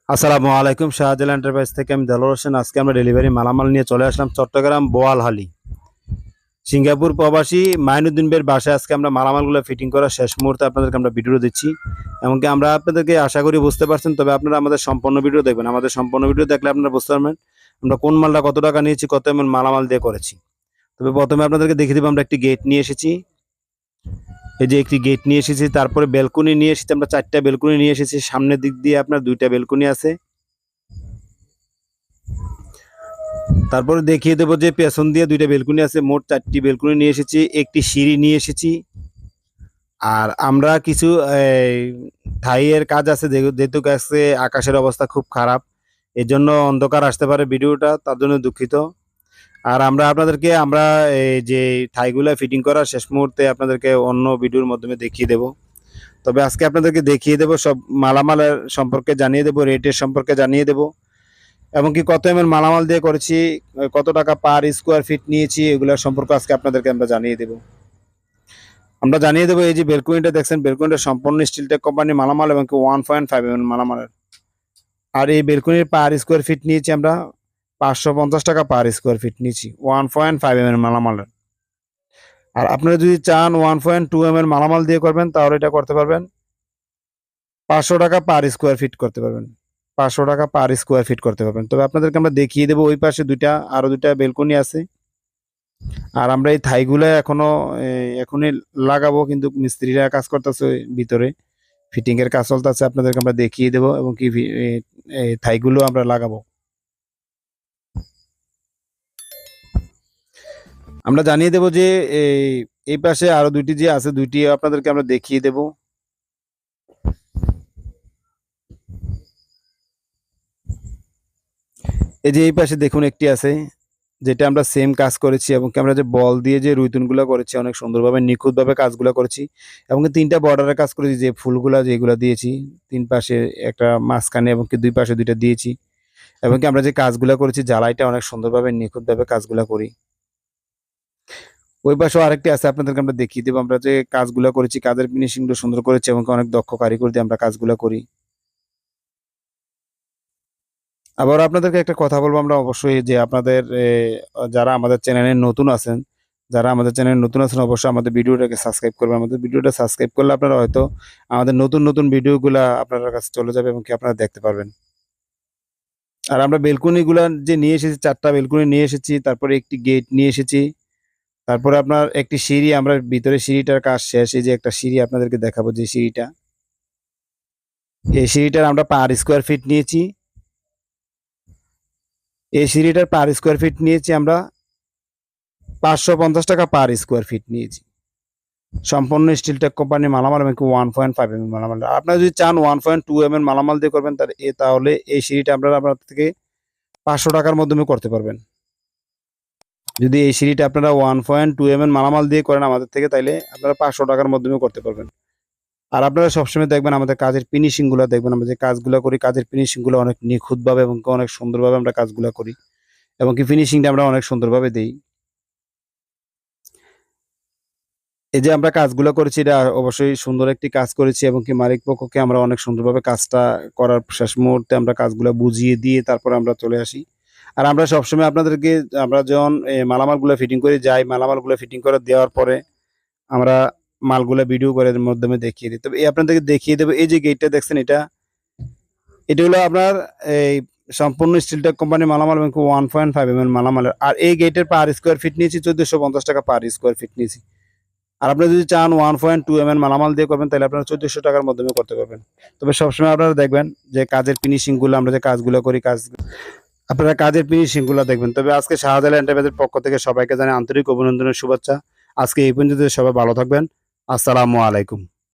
আসসালামু আলাইকুম। শাহজালাল এন্টারপ্রাইজ থেকে আমি দেলোয়ার হোসেন। আজকে আমরা ডেলিভারি মালামাল নিয়ে চলে আসলাম চট্টগ্রাম বোয়ালহালি। সিঙ্গাপুর প্রবাসী মাইনুদ্দিন ভাইয়ের বাসায় আজকে আমরা মালামালগুলো ফিটিং করার শেষ মুহূর্তে আপনাদেরকে আমরা ভিডিও দিচ্ছি। এমনকি আমরা আপনাদেরকে আশা করি বুঝতে পারছেন, তবে আপনারা আমাদের সম্পূর্ণ ভিডিও দেখবেন। আমাদের সম্পূর্ণ ভিডিও দেখলে আপনারা বুঝতে পারবেন আমরা কোন মালটা কত টাকা নিয়েছি, কত এমন মালামাল দিয়ে করেছি। তবে প্রথমে আপনাদেরকে দেখিয়ে দেবো আমরা একটি গেট নিয়ে এসেছি। এই যে একটি গেট নিয়ে এসেছি, তারপরে বেলকনি নিয়ে এসেছি। আমরা 4টা বেলকনি নিয়ে এসেছি। সামনের দিক দিয়ে আপনার 2টা বেলকনি আছে। তারপরে দেখিয়ে দেবো যে পেছন দিয়ে 2টা বেলকনি আছে। মোট 4টি বেলকনি নিয়ে এসেছি, একটি সিঁড়ি নিয়ে এসেছি। আর আমরা কিছু থাইয়ের কাজ আছে, যেহেতু কাছে আকাশের অবস্থা খুব খারাপ, এর জন্য অন্ধকার আসতে পারে ভিডিওটা, তার জন্য দুঃখিত। আর আমরা এই যে থাইগুলা ফিটিং করার শেষ মুহূর্তে আপনাদেরকে অন্য ভিডিওর মাধ্যমে দেখিয়ে দেব। তবে আজকে আপনাদেরকে দেখিয়ে দেব সব মালামালের সম্পর্কে জানিয়ে দেব, রেটের সম্পর্কে জানিয়ে দেব, এবং কি কত এমএল মালামাল দিয়ে করেছি, কত টাকা পার স্কোয়ার ফিট নিয়েছি, এগুলোর সম্পর্কে আজকে আপনাদেরকে আমরা জানিয়ে দেব। এই যে বেলকনিটা দেখছেন, বেলকনিটা সম্পূর্ণ স্টিলটেক কোম্পানি মালামাল এবং কি 1.5 এমএল মালামালের। আর এই বেলকনির পার স্কোয়ার ফিট নিয়েছি আমরা 550 টাকা পার স্কোয়ার ফিট নিয়েছি 1.5 এমএল মালামালের। আর আপনারা যদি চান 1.2 এমএল মালামাল দিয়ে করবেন, তাহলে এটা করতে পারবেন 500 টাকা পার স্কোয়ার ফিট করতে পারবেন। 500 টাকা পার স্কোয়ার ফিট করতে পারবেন। তবে আপনাদেরকে আমরা দেখিয়ে দেবো, ওই পাশে আরো দুইটা বেলকনি আছে। আর আমরা এই থাইগুলো এখনই লাগাবো, কিন্তু মিস্ত্রিরা কাজ করতেছে ভিতরে, ফিটিং এর কাজ চলতেছে। আপনাদেরকে আমরা দেখিয়ে দেবো এবং কি থাইগুলো আমরা লাগাবো। আমরা জানিয়ে দেবো যে এই পাশে আরো 2টি যে আছে, 2টি আপনাদেরকে আমরা দেখিয়ে দেবো। এই যে এই পাশে দেখুন একটি আছে, যেটা আমরা সেম কাজ করেছি, এবং আমরা যে বল দিয়ে যে রুইতুনগুলো করেছি অনেক সুন্দরভাবে নিখুঁতভাবে কাজগুলো করেছি, এবং 3টা বর্ডারের কাজ করেছি, যে ফুলগুলা যেগুলো দিয়েছি 3 পাশে একটা মাঝখানে, এবং কি 2 পাশে 2টা দিয়েছি, এবং কি আমরা যে কাজগুলো করেছি জ্বালাইটা অনেক সুন্দরভাবে নিখুঁতভাবে কাজগুলো করি। ওই পাশেও আরেকটি আছে, আপনাদেরকে আমরা দেখিয়ে দেবো। আমরা যে কাজগুলো করেছি, কাজের ফিনিশিংটা সুন্দর করেছি, এবং অনেক দক্ষ কারিগর দিয়ে আমরা কাজগুলো করি। আবার আপনাদেরকে একটা কথা বলবো, আমরা অবশ্যই যে আপনাদের যারা আমাদের চ্যানেলে নতুন আছেন, অবশ্যই আমাদের ভিডিওটাকে সাবস্ক্রাইব করবেন। আমাদের ভিডিওটা সাবস্ক্রাইব করলে আপনারা হয়তো আমাদের নতুন নতুন ভিডিওগুলা আপনার কাছে চলে যাবে, এবং কি আপনারা দেখতে পারবেন। আর আমরা বেলকনিগুলা যে নিয়ে এসেছি, 4টা বেলকনি নিয়ে এসেছি, তারপরে একটি গেট নিয়ে এসেছি, তারপরে আপনার একটি সিঁড়ি, আমরা ভিতরে সিঁড়িটার কাজ শেষ। এই যে একটা সিঁড়ি আপনাদেরকে দেখাবো, যে সিঁড়িটা, এই সিঁড়িটার আমরা পার স্কোয়ার ফিট নিয়েছি। এই সিঁড়িটার পার স্কোয়ার ফিট নিয়েছি আমরা 550 টাকা পার স্কোয়ার ফিট নিয়েছি। সম্পূর্ণ স্টিলটেক কোম্পানি মালামাল, এবং 1.5 এমএম মালামাল। আপনারা যদি চান 1.2 এমএম মালামাল দিয়ে করবেন, তাহলে এই সিঁড়িটা আপনার থেকে 500 টাকার মাধ্যমে করতে পারবেন। যদি এই সিঁড়িটা আপনারা 1.2 এমএম মালামাল দিয়ে করেন আমাদের থেকে, তাইলে আপনারা 500 টাকার মাধ্যমে করতে পারবেন। আর আপনারা সবসময় দেখবেন আমাদের কাজের ফিনিশিংগুলো দেখবেন। আমরা যে কাজগুলো করি, কাজের ফিনিশিংগুলো অনেক নিখুঁতভাবে এবং অনেক সুন্দরভাবে আমরা কাজগুলো করি, এবং কি ফিনিশিংটা আমরা অনেক সুন্দরভাবে দেই। এই যে আমরা কাজগুলো করেছি, এটা অবশ্যই সুন্দর একটি কাজ করেছি, এবং কি মালিক পক্ষকে আমরা অনেক সুন্দরভাবে কাজটা করার শেষ মুহূর্তে আমরা কাজগুলো বুঝিয়ে দিয়ে তারপরে আমরা চলে আসি। আর আমরা সবসময় আপনাদেরকে, আমরা যখন মালামালগুলো ফিটিং করে যাই, মালামালগুলো ফিটিং করে দেওয়ার পরে আমরা মালগুলো ভিডিও করে মাধ্যমে দেখিয়ে দিই। তবে আপনাদেরকে দেখিয়ে দেবো, এই যে গেটটা দেখছেন, এটা হলো আপনার এই সম্পূর্ণ স্টিলটেক কোম্পানি মালামাল, এবং 1.5 এমএম মালামালের। আর এই গেটের পার স্কোয়ার ফিট নিয়েছি 1450 টাকা পার স্কোয়ার ফিট নিয়েছি। আর আপনারা যদি চান 1.2 এমএম মালামাল দিয়ে করবেন, তাহলে আপনারা 1400 টাকার মাধ্যমে করতে পারবেন। তবে সবসময় আপনারা দেখবেন যে কাজের ফিনিশিংগুলো, আমরা যে কাজগুলো করি, আপনারা কাজের ফিনিশিংগুলো দেখবেন। তবে আজকে শাহজালাল এন্টারপ্রাইজের পক্ষ থেকে সবাইকে জানাই আন্তরিক অভিনন্দনের শুভেচ্ছা। আজকে এই পর্যন্ত, সবাই ভালো থাকবেন। আসসালামু আলাইকুম।